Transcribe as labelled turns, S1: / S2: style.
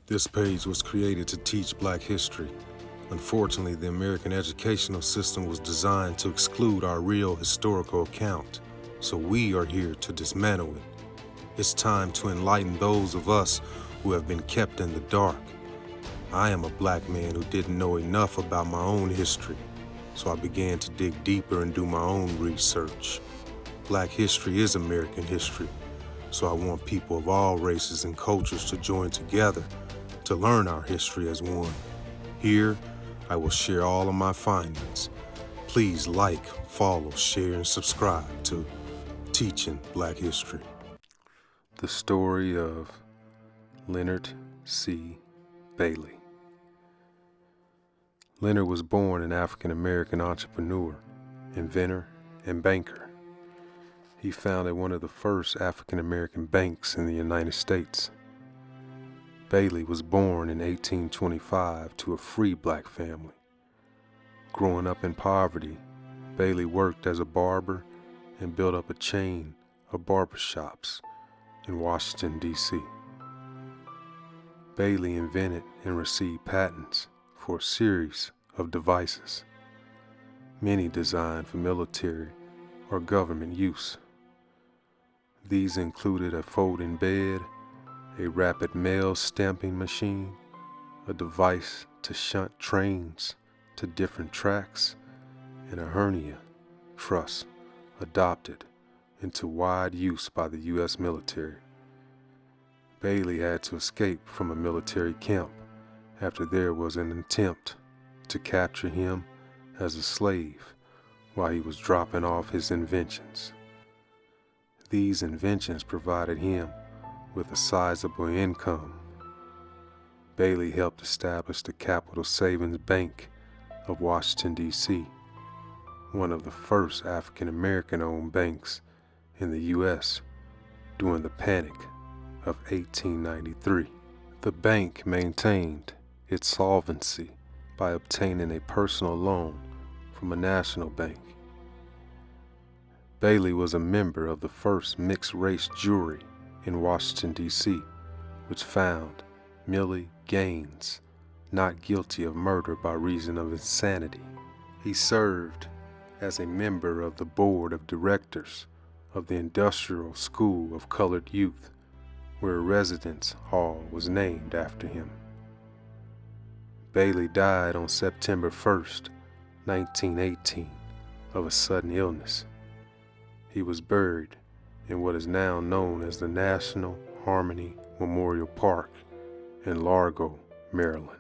S1: This page was created to teach Black history. Unfortunately, the American educational system was designed to exclude our real historical account, so we are here to dismantle it. It's time to enlighten those of us who have been kept in the dark. I am a Black man who didn't know enough about my own history, so I began to dig deeper and do my own research. Black history is American history, so I want people of all races and cultures to join together to learn our history as one. Here, I will share all of my findings. Please like, follow, share, and subscribe to Teaching Black History. The story of Leonard C. Bailey. Leonard was born an African-American entrepreneur, inventor, and banker. He founded one of the first African-American banks in the United States. Bailey was born in 1825 to a free Black family. Growing up in poverty, Bailey worked as a barber and built up a chain of barbershops in Washington, D.C. Bailey invented and received patents for a series of devices, many designed for military or government use. These included a folding bed, a rapid mail stamping machine, a device to shunt trains to different tracks, and a hernia truss adopted into wide use by the U.S. military. Bailey had to escape from a military camp after there was an attempt to capture him as a slave while he was dropping off his inventions. These inventions provided him with a sizable income. Bailey helped establish the Capital Savings Bank of Washington, D.C., one of the first African-American owned banks in the U.S. during the Panic of 1893. The bank maintained its solvency by obtaining a personal loan from a national bank. Bailey was a member of the first mixed-race jury in Washington, D.C., which found Millie Gaines not guilty of murder by reason of insanity. He served as a member of the board of directors of the Industrial School of Colored Youth, where a residence hall was named after him. Bailey died on September 1st, 1918, of a sudden illness. He was buried in what is now known as the National Harmony Memorial Park in Largo, Maryland.